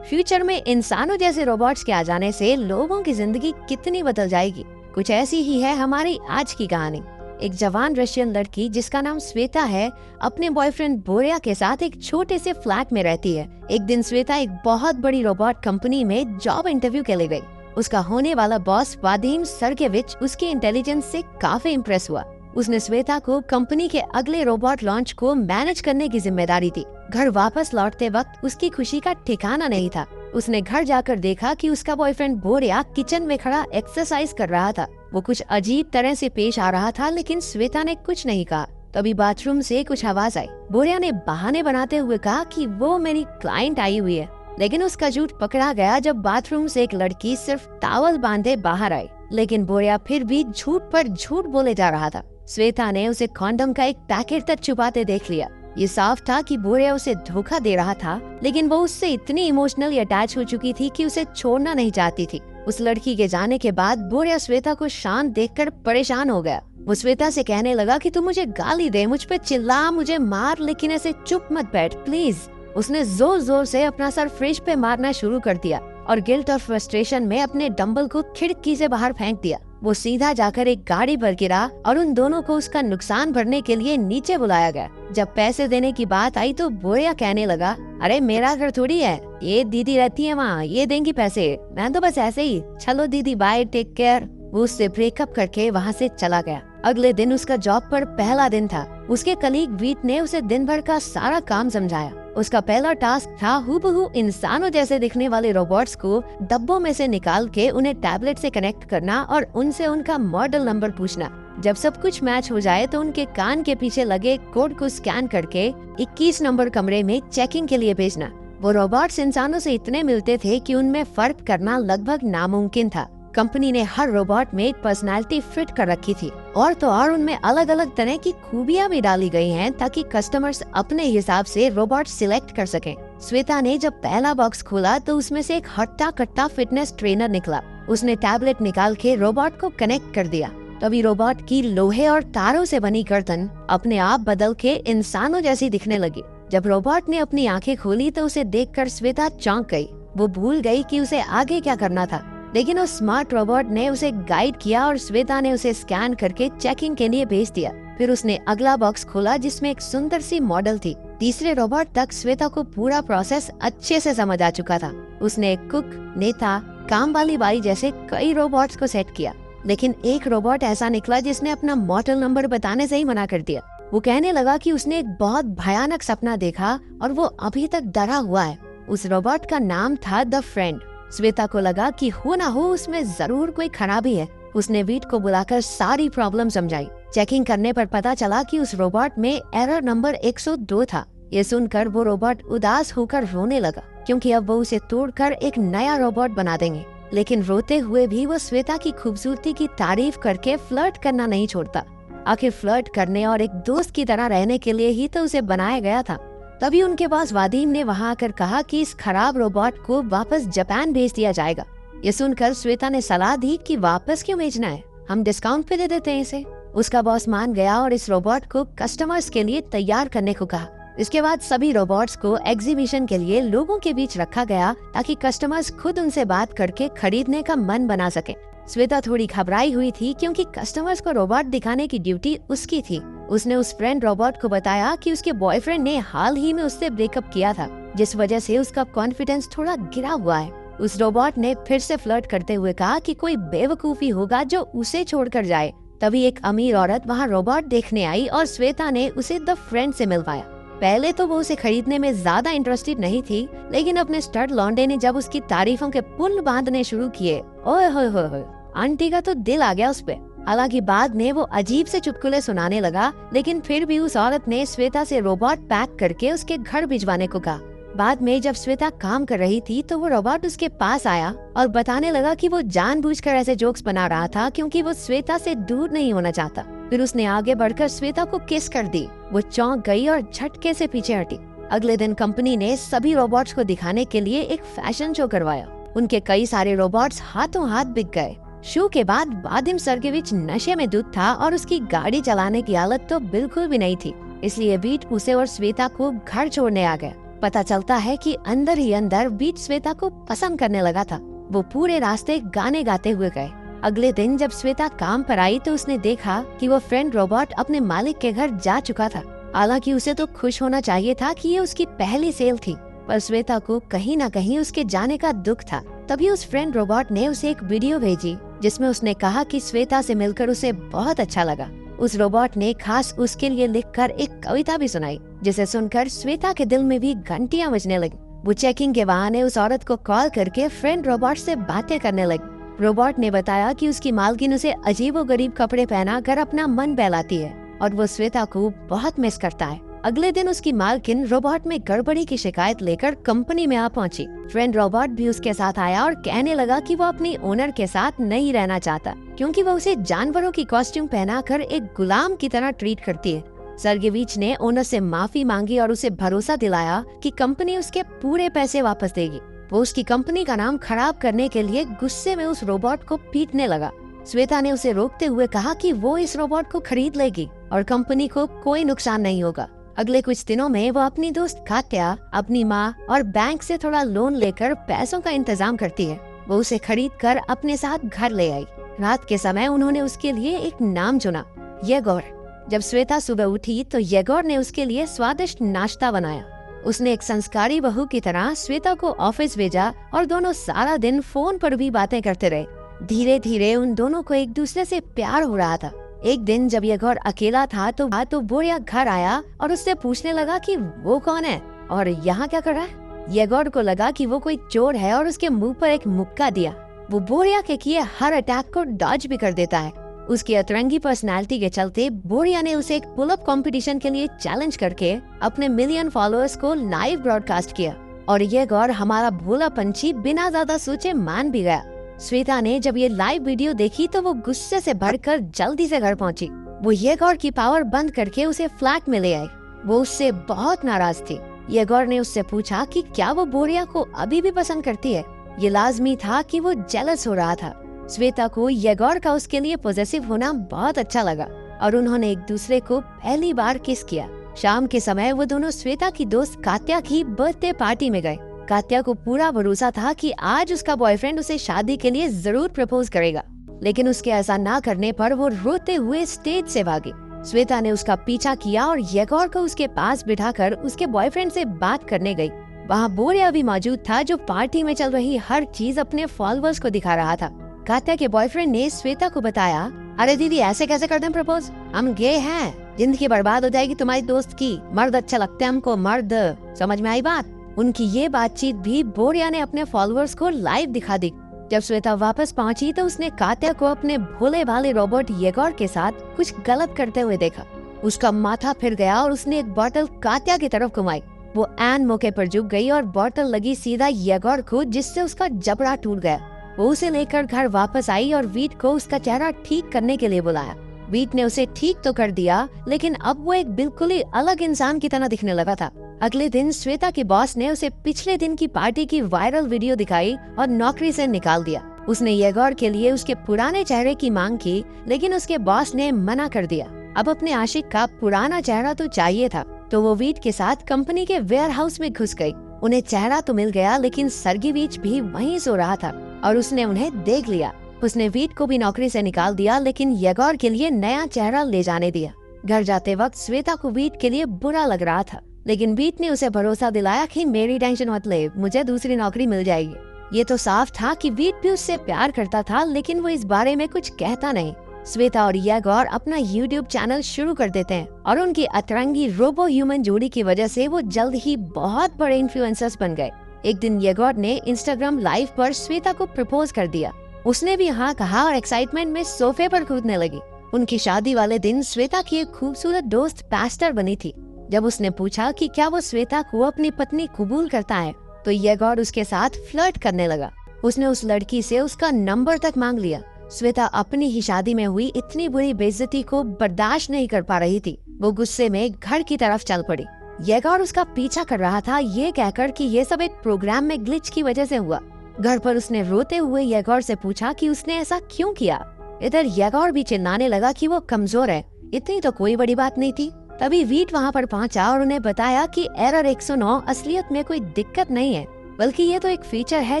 Future में इंसानों जैसे रोबोट्स के आ जाने से लोगों की जिंदगी कितनी बदल जाएगी। कुछ ऐसी ही है हमारी आज की कहानी। एक जवान रशियन लड़की जिसका नाम श्वेता है, अपने बॉयफ्रेंड बोरिया के साथ एक छोटे से फ्लैट में रहती है। एक दिन श्वेता एक बहुत बड़ी रोबोट कंपनी में जॉब इंटरव्यू के लिए गई। उसका होने वाला बॉस वादिम सर्गेविच उसके इंटेलिजेंस से काफी इम्प्रेस हुआ। उसने श्वेता को कंपनी के अगले रोबोट लॉन्च को मैनेज करने की जिम्मेदारी दी। घर वापस लौटते वक्त उसकी खुशी का ठिकाना नहीं था। उसने घर जाकर देखा कि उसका बॉयफ्रेंड बोरिया किचन में खड़ा एक्सरसाइज कर रहा था। वो कुछ अजीब तरह से पेश आ रहा था, लेकिन श्वेता ने कुछ नहीं कहा। तभी बाथरूम से कुछ आवाज आई। बोरिया ने बहाने बनाते हुए कहा कि वो मेरी क्लाइंट आई हुई है, लेकिन उसका झूठ पकड़ा गया जब बाथरूम से एक लड़की सिर्फ टॉवल बांधे बाहर आई। लेकिन बोरिया फिर भी झूठ पर झूठ बोले जा रहा था। श्वेता ने उसे कॉन्डम का एक पैकेट तक छुपाते देख लिया। ये साफ था कि बोरिया उसे धोखा दे रहा था, लेकिन वो उससे इतनी इमोशनली अटैच हो चुकी थी कि उसे छोड़ना नहीं चाहती थी। उस लड़की के जाने के बाद बोरिया श्वेता को शांत देखकर परेशान हो गया। वो श्वेता से कहने लगा कि तू मुझे गाली दे, मुझ पे चिल्ला, मुझे मार, लेकिन ऐसे चुप मत बैठ प्लीज। उसने जोर जोर से अपना सर फ्रिज पे मारना शुरू कर दिया और गिल्ट और फ्रस्ट्रेशन में अपने डंबल को खिड़की से बाहर फेंक दिया। वो सीधा जाकर एक गाड़ी पर गिरा और उन दोनों को उसका नुकसान भरने के लिए नीचे बुलाया गया। जब पैसे देने की बात आई तो बोरिया कहने लगा, अरे मेरा घर थोड़ी है, ये दीदी रहती है वहाँ, ये देंगी पैसे, मैं तो बस ऐसे ही, चलो दीदी बाय, टेक केयर। वो उससे ब्रेकअप करके वहाँ से चला गया। अगले दिन उसका जॉब पर पहला दिन था। उसके कलीग वीट ने उसे दिन भर का सारा काम समझाया। उसका पहला टास्क था हूबहू इंसानों जैसे दिखने वाले रोबोट्स को डब्बों में से निकाल के उन्हें टैबलेट से कनेक्ट करना और उनसे उनका मॉडल नंबर पूछना। जब सब कुछ मैच हो जाए तो उनके कान के पीछे लगे कोड को स्कैन करके 21 नंबर कमरे में चेकिंग के लिए भेजना। वो रोबोट्स इंसानों से इतने मिलते थे कि उनमें फर्क करना लगभग नामुमकिन था। कंपनी ने हर रोबोट में एक पर्सनालिटी फिट कर रखी थी, और तो और उनमें अलग अलग तरह की खूबियां भी डाली गई हैं ताकि कस्टमर्स अपने हिसाब से रोबोट सिलेक्ट कर सकें। श्वेता ने जब पहला बॉक्स खोला तो उसमें से एक हट्टा कट्टा फिटनेस ट्रेनर निकला। उसने टैबलेट निकाल के रोबोट को कनेक्ट कर दिया। तभी रोबोट की लोहे और तारों से बनी गर्दन अपने आप बदल के इंसानों जैसी दिखने लगी। जब रोबोट ने अपनी आंखें खोली तो उसे देखकर श्वेता चौंक गई। वो भूल गई कि उसे आगे क्या करना था, लेकिन उस स्मार्ट रोबोट ने उसे गाइड किया और श्वेता ने उसे स्कैन करके चेकिंग के लिए भेज दिया। फिर उसने अगला बॉक्स खोला जिसमें एक सुंदर सी मॉडल थी। तीसरे रोबोट तक श्वेता को पूरा प्रोसेस अच्छे से समझ आ चुका था। उसने कुक, नेता, काम वाली बाई जैसे कई रोबोट्स को सेट किया, लेकिन एक रोबोट ऐसा निकला जिसने अपना मॉडल नंबर बताने से ही मना कर दिया। वो कहने लगा कि उसने एक बहुत भयानक सपना देखा और वो अभी तक डरा हुआ है। उस रोबोट का नाम था द फ्रेंड। श्वेता को लगा कि हो ना हो उसमें जरूर कोई खराबी है। उसने वीट को बुलाकर सारी प्रॉब्लम समझाई। चेकिंग करने पर पता चला कि उस रोबोट में एरर नंबर 102 था। ये सुनकर वो रोबोट उदास होकर रोने लगा, क्योंकि अब वो उसे तोड़कर एक नया रोबोट बना देंगे। लेकिन रोते हुए भी वो श्वेता की खूबसूरती की तारीफ करके फ्लर्ट करना नहीं छोड़ता। आखिर फ्लर्ट करने और एक दोस्त की तरह रहने के लिए ही तो उसे बनाया गया था। तभी उनके पास वादिम ने वहाँ आकर कहा कि इस खराब रोबोट को वापस जापान भेज दिया जाएगा। ये सुनकर श्वेता ने सलाह दी कि वापस क्यों भेजना है, हम डिस्काउंट पे दे देते हैं इसे। उसका बॉस मान गया और इस रोबोट को कस्टमर्स के लिए तैयार करने को कहा। इसके बाद सभी रोबोट्स को एग्जीबिशन के लिए लोगों के बीच रखा गया ताकि कस्टमर्स खुद उनसे बात करके खरीदने का मन बना सके। श्वेता थोड़ी घबराई हुई थी क्योंकि कस्टमर्स को रोबोट दिखाने की ड्यूटी उसकी थी। उसने उस फ्रेंड रोबोट को बताया कि उसके बॉयफ्रेंड ने हाल ही में उससे ब्रेकअप किया था, जिस वजह से उसका कॉन्फिडेंस थोड़ा गिरा हुआ है। उस रोबोट ने फिर से फ्लर्ट करते हुए कहा कि कोई बेवकूफी होगा जो उसे छोड़कर जाए। तभी एक अमीर औरत वहाँ रोबोट देखने आई और श्वेता ने उसे द फ्रेंड से मिलवाया। पहले तो वो उसे खरीदने में ज्यादा इंटरेस्टेड नहीं थी, लेकिन अपने स्टड लौंडे ने जब उसकी तारीफों के पुल बांधने शुरू किए, ओए होए होए, आंटी का तो दिल आ गया उस पे। हालांकि बाद में वो अजीब से चुटकुले सुनाने लगा, लेकिन फिर भी उस औरत ने श्वेता से रोबोट पैक करके उसके घर भिजवाने को कहा। बाद में जब श्वेता काम कर रही थी तो वो रोबोट उसके पास आया और बताने लगा कि वो जानबूझकर ऐसे जोक्स बना रहा था क्योंकि वो श्वेता से दूर नहीं होना चाहता। फिर उसने आगे बढ़कर श्वेता को किस कर दी। वो चौंक गई और झटके से पीछे हटी। अगले दिन कंपनी ने सभी रोबोट्स को दिखाने के लिए एक फैशन शो करवाया। उनके कई सारे रोबोट्स हाथों हाथ बिक गए। शो के बाद वादिम सर्गेविच नशे में धुत था और उसकी गाड़ी चलाने की हालत तो बिल्कुल भी नहीं थी, इसलिए वीट उसे और श्वेता को घर छोड़ने आ गया। पता चलता है कि अंदर ही अंदर बीट श्वेता को पसंद करने लगा था। वो पूरे रास्ते गाने गाते हुए गए। अगले दिन जब श्वेता काम पर आई तो उसने देखा कि वो फ्रेंड रोबोट अपने मालिक के घर जा चुका था। हालांकि उसे तो खुश होना चाहिए था कि ये उसकी पहली सेल थी, पर श्वेता को कहीं न कहीं उसके जाने का दुख था। तभी उस फ्रेंड रोबोट ने उसे एक वीडियो भेजी जिसमें उसने कहा कि श्वेता से मिलकर उसे बहुत अच्छा लगा। उस रोबोट ने खास उसके लिए लिखकर एक कविता भी सुनाई, जिसे सुनकर श्वेता के दिल में भी घंटियां बजने लगी। वो चेकिंग के बहाने उस औरत को कॉल करके फ्रेंड रोबोट से बातें करने लगी। रोबोट ने बताया कि उसकी मालकिन उसे अजीबोगरीब कपड़े पहनाकर अपना मन बहलाती है और वो श्वेता को बहुत मिस करता है। अगले दिन उसकी मालकिन रोबोट में गड़बड़ी की शिकायत लेकर कंपनी में आ पहुंची। फ्रेंड रोबोट भी उसके साथ आया और कहने लगा कि वो अपनी ओनर के साथ नहीं रहना चाहता, क्योंकि वो उसे जानवरों की कॉस्ट्यूम पहनाकर एक गुलाम की तरह ट्रीट करती है। सर्गेविच ने ओनर से माफी मांगी और उसे भरोसा दिलाया कि कंपनी उसके पूरे पैसे वापस देगी। वो उसकी कंपनी का नाम खराब करने के लिए गुस्से में उस रोबोट को पीटने लगा। श्वेता ने उसे रोकते हुए कहा कि वो इस रोबोट को खरीद लेगी और कंपनी को कोई नुकसान नहीं होगा। अगले कुछ दिनों में वो अपनी दोस्त कात्या, अपनी माँ और बैंक से थोड़ा लोन लेकर पैसों का इंतजाम करती है। वो उसे खरीद कर अपने साथ घर ले आई। रात के समय उन्होंने उसके लिए एक नाम चुना, येगोर। जब श्वेता सुबह उठी तो येगोर ने उसके लिए स्वादिष्ट नाश्ता बनाया। उसने एक संस्कारी बहू की तरह श्वेता को ऑफिस भेजा और दोनों सारा दिन फोन पर भी बातें करते रहे। धीरे धीरे उन दोनों को एक दूसरे से प्यार हो रहा था। एक दिन जब येगोर अकेला था तो बोरिया घर आया और उससे पूछने लगा कि वो कौन है और यहाँ क्या कर रहा है। येगोर को लगा कि वो कोई चोर है और उसके मुंह पर एक मुक्का दिया। वो बोरिया के किए हर अटैक को डॉज भी कर देता है। उसकी अतरंगी पर्सनालिटी के चलते बोरिया ने उसे एक पुल अप कंपटीशन के लिए चैलेंज करके अपने मिलियन फॉलोअर्स को लाइव ब्रॉडकास्ट किया और येगोर हमारा भोला पंछी बिना ज्यादा सोचे मान भी गया। श्वेता ने जब ये लाइव वीडियो देखी तो वो गुस्से से भरकर जल्दी से घर पहुंची। वो येगोर की पावर बंद करके उसे फ्लैट में ले आई। वो उससे बहुत नाराज थी। येगोर ने उससे पूछा कि क्या वो बोरिया को अभी भी पसंद करती है। ये लाजमी था कि वो जेलस हो रहा था। श्वेता को येगोर का उसके लिए पॉजिटिव होना बहुत अच्छा लगा और उन्होंने एक दूसरे को पहली बार किस किया। शाम के समय वो दोनों श्वेता की दोस्त कात्या की बर्थडे पार्टी में गए। कात्या को पूरा भरोसा था कि आज उसका बॉयफ्रेंड उसे शादी के लिए जरूर प्रपोज करेगा, लेकिन उसके ऐसा ना करने पर वो रोते हुए स्टेज से भागी। श्वेता ने उसका पीछा किया और येगोर को उसके पास बिठाकर उसके बॉयफ्रेंड से बात करने गई। वहाँ बोरिया भी मौजूद था, जो पार्टी में चल रही हर चीज अपने फॉलोअर्स को दिखा रहा था। कात्या के बॉयफ्रेंड ने श्वेता को बताया, अरे दीदी ऐसे कैसे कर दें प्रपोज, हम गे हैं, जिंदगी बर्बाद हो जाएगी तुम्हारी दोस्त की, मर्द अच्छा लगता है हमको, मर्द। समझ में आई बात? उनकी ये बातचीत भी बोरिया ने अपने फॉलोअर्स को लाइव दिखा दी। जब श्वेता वापस पहुंची तो उसने कात्या को अपने भोले भाले रोबोट येगोर के साथ कुछ गलत करते हुए देखा। उसका माथा फिर गया और उसने एक बोतल कात्या की तरफ घुमाई। वो ऐन मौके पर झुक गई और बोतल लगी सीधा येगोर को, जिससे उसका जबड़ा टूट गया। वो उसे लेकर घर वापस आई और वीट को उसका चेहरा ठीक करने के लिए बुलाया। वीट ने उसे ठीक तो कर दिया, लेकिन अब वो एक बिल्कुल ही अलग इंसान की तरह दिखने लगा था। अगले दिन श्वेता के बॉस ने उसे पिछले दिन की पार्टी की वायरल वीडियो दिखाई और नौकरी से निकाल दिया। उसने येगोर के लिए उसके पुराने चेहरे की मांग की, लेकिन उसके बॉस ने मना कर दिया। अब अपने आशिक का पुराना चेहरा तो चाहिए था, तो वो वीट के साथ कंपनी के वेयर हाउस में घुस गई। उन्हें चेहरा तो मिल गया, लेकिन सर्गेविच भी वहीं सो रहा था और उसने उन्हें देख लिया। उसने वीट को भी नौकरी से निकाल दिया, लेकिन येगोर के लिए नया चेहरा ले जाने दिया। घर जाते वक्त श्वेता को वीट के लिए बुरा लग रहा था, लेकिन वीट ने उसे भरोसा दिलाया कि मेरी टेंशन मत ले, मुझे दूसरी नौकरी मिल जाएगी। ये तो साफ था कि वीट भी उससे प्यार करता था, लेकिन वो इस बारे में कुछ कहता नहीं। श्वेता और येगोर अपना YouTube चैनल शुरू कर देते हैं और उनकी अतरंगी रोबो ह्यूमन जोड़ी की वजह से वो जल्द ही बहुत बड़े इन्फ्लुएंसर्स बन गए। एक दिन येगोर ने इंस्टाग्राम लाइव पर श्वेता को प्रपोज कर दिया। उसने भी हाँ कहा और एक्साइटमेंट में सोफे पर कूदने लगी। उनकी शादी वाले दिन श्वेता की एक खूबसूरत दोस्त पास्टर बनी थी। जब उसने पूछा कि क्या वो श्वेता को अपनी पत्नी कबूल करता है, तो येगोर उसके साथ फ्लर्ट करने लगा। उसने उस लड़की से उसका नंबर तक मांग लिया। श्वेता अपनी ही शादी में हुई इतनी बुरी बेइज्जती को बर्दाश्त नहीं कर पा रही थी। वो गुस्से में घर की तरफ चल पड़ी। येगोर उसका पीछा कर रहा था, ये कहकर कि ये सब एक प्रोग्राम में ग्लिच की वजह से हुआ। घर पर उसने रोते हुए येगोर से पूछा कि उसने ऐसा क्यों किया। इधर येगोर भी चिल्लाने लगा कि वो कमजोर है, इतनी तो कोई बड़ी बात नहीं थी, तभी वीट वहाँ पर पहुँचा और उन्हें बताया कि एरर 109 असलियत में कोई दिक्कत नहीं है, बल्कि ये तो एक फीचर है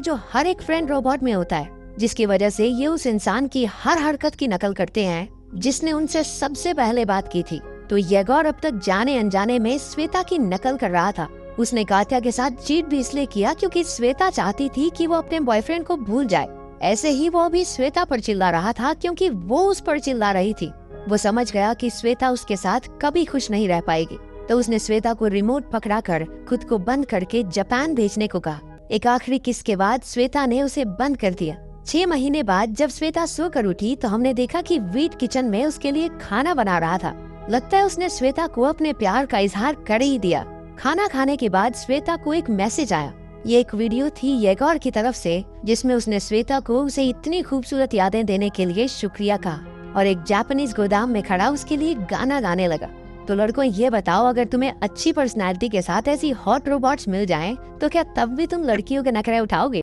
जो हर एक फ्रेंड रोबोट में होता है, जिसकी वजह से ये उस इंसान की हर हरकत की नकल करते हैं जिसने उनसे सबसे पहले बात की थी। तो येगोर अब तक जाने अनजाने में श्वेता की नकल कर रहा था। उसने कात्या के साथ चीट भी इसलिए किया क्योंकि श्वेता चाहती थी कि वो अपने बॉयफ्रेंड को भूल जाए। ऐसे ही वो भी श्वेता पर चिल्ला रहा था क्योंकि वो उस पर चिल्ला रही थी। वो समझ गया कि श्वेता उसके साथ कभी खुश नहीं रह पाएगी, तो उसने श्वेता को रिमोट पकड़ाकर खुद को बंद करके जापान भेजने को कहा। एक आखिरी किस के बाद श्वेता ने उसे बंद कर दिया। 6 महीने बाद जब श्वेता सोकर उठी तो हमने देखा कि वीट किचन में उसके लिए खाना बना रहा था। लगता है उसने श्वेता को अपने प्यार का इजहार कर ही दिया। खाना खाने के बाद श्वेता को एक मैसेज आया। ये एक वीडियो थी येगोर की तरफ से, जिसमें उसने श्वेता को उसे इतनी खूबसूरत यादें देने के लिए शुक्रिया कहा और एक जापानीज गोदाम में खड़ा उसके लिए गाना गाने लगा। तो लड़कों, ये बताओ, अगर तुम्हें अच्छी पर्सनैलिटी के साथ ऐसी हॉट रोबोट्स मिल जाएं, तो क्या तब भी तुम लड़कियों के नखरे उठाओगे?